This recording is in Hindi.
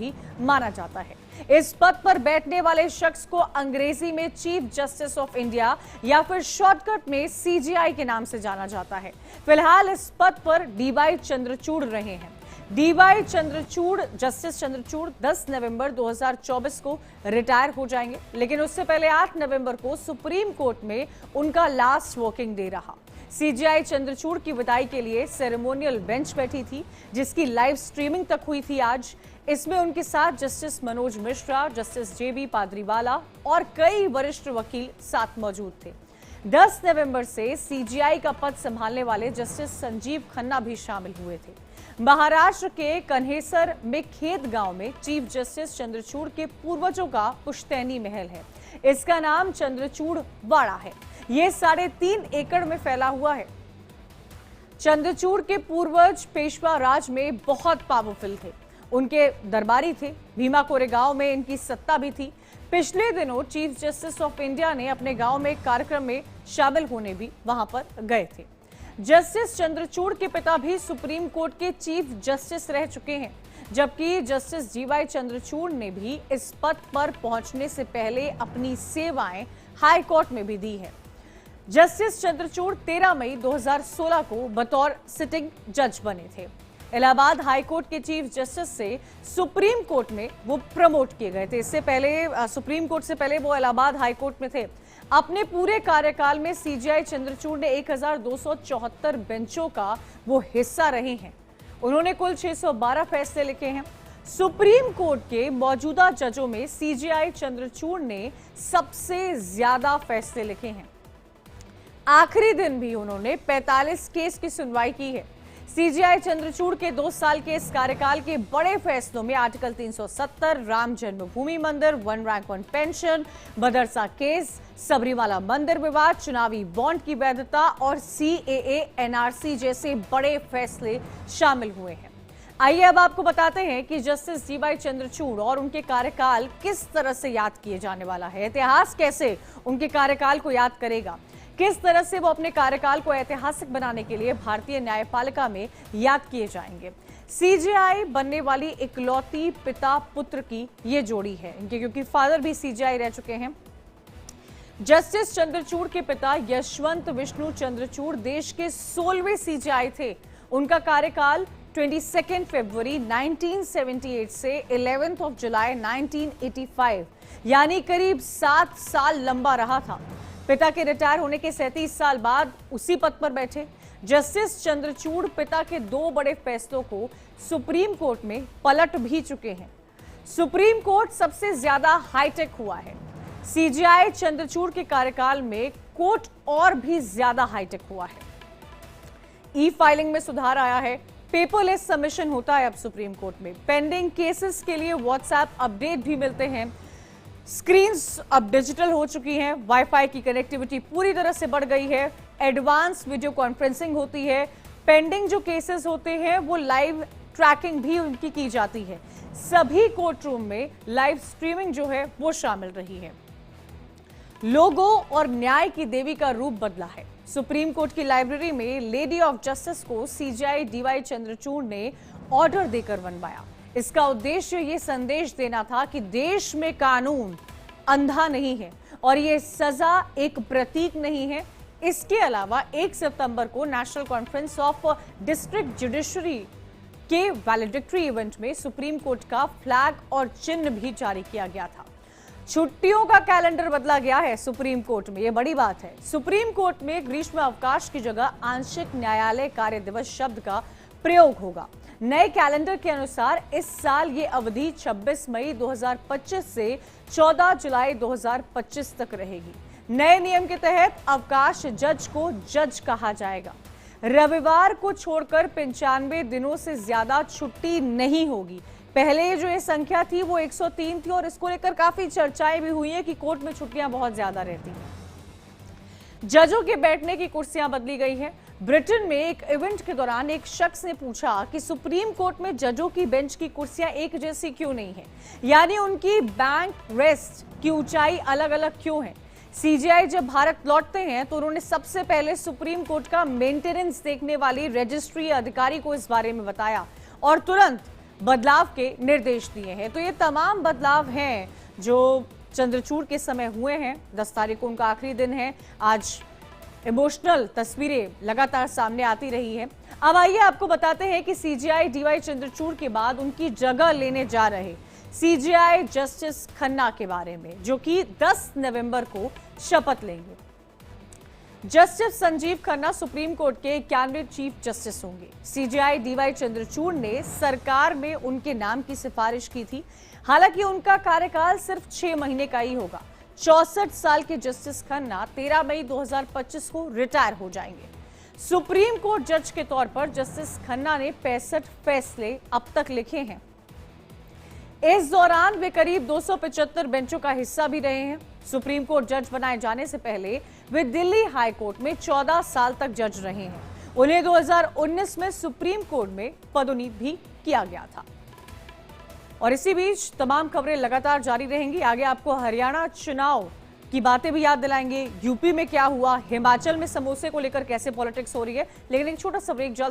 भी माना जाता है। इस पद पर बैठने वाले शख्स को अंग्रेजी में चीफ जस्टिस ऑफ इंडिया या फिर शॉर्टकट में सीजेआई के नाम से जाना जाता है। फिलहाल इस पद पर डीवाई चंद्रचूड़ रहे हैं। डीवाई चंद्रचूड़, जस्टिस चंद्रचूड़ 10 नवंबर 2024 को रिटायर हो जाएंगे, लेकिन उससे पहले 8 नवंबर को सुप्रीम कोर्ट में उनका लास्ट वर्किंग डे रहा। सीजेआई चंद्रचूड़ की विदाई के लिए सेरेमोनियल बेंच बैठी थी, जिसकी लाइव स्ट्रीमिंग तक हुई थी आज। इसमें उनके साथ जस्टिस मनोज मिश्रा, जस्टिस जेबी पादरीवाला और कई वरिष्ठ वकील साथ मौजूद थे। 10 नवंबर से सीजेआई का पद संभालने वाले जस्टिस संजीव खन्ना भी शामिल हुए थे। महाराष्ट्र के कन्हेसर में खेत गांव में चीफ जस्टिस चंद्रचूड़ के पूर्वजों का पुश्तैनी महल है। इसका नाम चंद्रचूड़ वाड़ा है। ये 3.5 एकड़ में फैला हुआ है। चंद्रचूड़ के पूर्वज पेशवा राज में बहुत पावरफुल थे। उनके दरबारी थे। भीमा कोरेगांव में इनकी सत्ता भी थी। पिछले दिनों चीफ जस्टिस ऑफ इंडिया ने अपने गांव में एक कार्यक्रम में शामिल होने भी वहां पर गए थे। जस्टिस चंद्रचूड़ के पिता भी सुप्रीम कोर्ट के चीफ जस्टिस रह चुके हैं, जबकि जस्टिस जीवाई चंद्रचूड़ ने भी इस पद पर पहुंचने से पहले अपनी सेवाएं हाई कोर्ट में भी दी है। जस्टिस चंद्रचूड़ 13 मई 2016 को बतौर सिटिंग जज बने थे। इलाहाबाद हाई कोर्ट के चीफ जस्टिस से सुप्रीम कोर्ट में वो प्रमोट किए गए थे। इससे पहले सुप्रीम कोर्ट से पहले वो इलाहाबाद हाई कोर्ट में थे। अपने पूरे कार्यकाल में सीजेआई चंद्रचूड़ ने 1274 बेंचों का वो हिस्सा रहे हैं। उन्होंने कुल 612 फैसले लिखे हैं। सुप्रीम कोर्ट के मौजूदा जजों में सीजेआई चंद्रचूड़ ने सबसे ज्यादा फैसले लिखे हैं। आखिरी दिन भी उन्होंने 45 केस की सुनवाई की है। सीजेआई चंद्रचूड़ के 2 साल के इस कार्यकाल के बड़े फैसलों में आर्टिकल 370, राम जन्मभूमि मंदिर, 1 रैंक 1 पेंशन, मदरसा केस, सबरीमाला मंदिर विवाद, चुनावी बॉन्ड की वैधता और सीएए एनआरसी जैसे बड़े फैसले शामिल हुए हैं। आइए अब आपको बताते हैं कि जस्टिस जीवाई चंद्रचूड़ और उनके कार्यकाल किस तरह से याद किए जाने वाला है। इतिहास कैसे उनके कार्यकाल को याद करेगा, किस तरह से वो अपने कार्यकाल को ऐतिहासिक बनाने के लिए भारतीय न्यायपालिका में याद किए जाएंगे। सीजेआई बनने वाली इकलौती पिता पुत्र की ये जोड़ी है इनके, क्योंकि फादर भी सीजेआई रह चुके हैं। जस्टिस चंद्रचूड़ के पिता यशवंत विष्णु चंद्रचूड़ देश के 16वें सीजेआई थे। उनका कार्यकाल 22 फरवरी 1978 से 11 जुलाई 1985 यानी करीब 7 साल लंबा रहा था। पिता के रिटायर होने के 37 साल बाद उसी पद पर बैठे जस्टिस चंद्रचूड़ पिता के 2 बड़े फैसलों को सुप्रीम कोर्ट में पलट भी चुके हैं। सुप्रीम कोर्ट सबसे ज्यादा हाईटेक हुआ है। सीजेआई चंद्रचूड़ के कार्यकाल में कोर्ट और भी ज्यादा हाईटेक हुआ है। ई फाइलिंग में सुधार आया है। पेपरलेस सबमिशन होता है अब सुप्रीम कोर्ट में। पेंडिंग केसेस के लिए व्हाट्सएप अपडेट भी मिलते हैं। स्क्रीन्स अब डिजिटल हो चुकी हैं। वाईफाई की कनेक्टिविटी पूरी तरह से बढ़ गई है। एडवांस वीडियो कॉन्फ्रेंसिंग होती है। पेंडिंग जो केसेस होते हैं वो लाइव ट्रैकिंग भी उनकी की जाती है। सभी कोर्ट रूम में लाइव स्ट्रीमिंग जो है वो शामिल रही है। लोगों और न्याय की देवी का रूप बदला है। सुप्रीम कोर्ट की लाइब्रेरी में लेडी ऑफ जस्टिस को सीजेआई डीवाई चंद्रचूड़ ने ऑर्डर देकर बनवाया। इसका उद्देश्य ये संदेश देना था कि देश में कानून अंधा नहीं है और ये सजा एक प्रतीक नहीं है। इसके अलावा 1 सितंबर को national conference of district judiciary के वैलिडिक्टरी इवेंट में सुप्रीम कोर्ट का फ्लैग और चिन्ह भी जारी किया गया था। छुट्टियों का कैलेंडर बदला गया है सुप्रीम कोर्ट में, यह बड़ी बात है। सुप्रीम कोर्ट में ग्रीष्म अवकाश की जगह आंशिक न्यायालय कार्य दिवस शब्द का प्रयोग होगा। नए कैलेंडर के अनुसार इस साल ये अवधि 26 मई 2025 से 14 जुलाई 2025 तक रहेगी। नए नियम के तहत अवकाश जज को जज कहा जाएगा। रविवार को छोड़कर 95 दिनों से ज्यादा छुट्टी नहीं होगी। पहले जो ये संख्या थी वो 103 थी और इसको लेकर काफी चर्चाएं भी हुई है कि कोर्ट में छुट्टियां बहुत ज्यादा रहती हैं। जजों के बैठने की कुर्सियां बदली गई है। ब्रिटेन में एक इवेंट के दौरान एक शख्स ने पूछा कि सुप्रीम कोर्ट में जजों की बेंच की कुर्सियां एक जैसी क्यों नहीं है, यानी उनकी बैंक रेस्ट की ऊंचाई अलग अलग क्यों है। सीजेआई जब भारत लौटते हैं तो उन्होंने सबसे पहले सुप्रीम कोर्ट का मेंटेनेंस देखने वाली रजिस्ट्री अधिकारी को इस बारे में बताया और तुरंत बदलाव के निर्देश दिए हैं। तो ये तमाम बदलाव हैं जो चंद्रचूड़ के समय हुए हैं। 10 तारीख को उनका आखिरी दिन है। आज इमोशनल तस्वीरें लगातार सामने आती रही हैं। अब आइए आपको बताते हैं कि सीजेआई डीवाई चंद्रचूड़ के बाद उनकी जगह लेने जा रहे सीजेआई जस्टिस खन्ना के बारे में, जो कि 10 नवंबर को शपथ लेंगे। Justice Sanjeev Khanna supreme court के 91वें चीफ जस्टिस होंगे। सीजेआई डीवाई चंद्रचूड़ ने सरकार में उनके नाम की सिफारिश की थी। हालांकि उनका कार्यकाल सिर्फ 6 महीने का ही होगा। 64 साल के जस्टिस खन्ना 13 मई 2025 को रिटायर हो जाएंगे। सुप्रीम कोर्ट जज के तौर पर जस्टिस खन्ना ने 65 फैसले अब तक लिखे हैं। इस दौरान वे करीब 275 बेंचों का हिस्सा भी रहे हैं। सुप्रीम कोर्ट जज बनाए जाने से पहले वे दिल्ली हाई कोर्ट में 14 साल तक जज रहे हैं। उन्हें 2019 में सुप्रीम कोर्ट में पदोन्नत भी किया गया था। और इसी बीच तमाम खबरें लगातार जारी रहेंगी। आगे आपको हरियाणा चुनाव की बातें भी याद दिलाएंगे। यूपी में क्या हुआ, हिमाचल में समोसे को लेकर कैसे पॉलिटिक्स हो रही है। लेकिन एक छोटा सा ब्रेक जल्द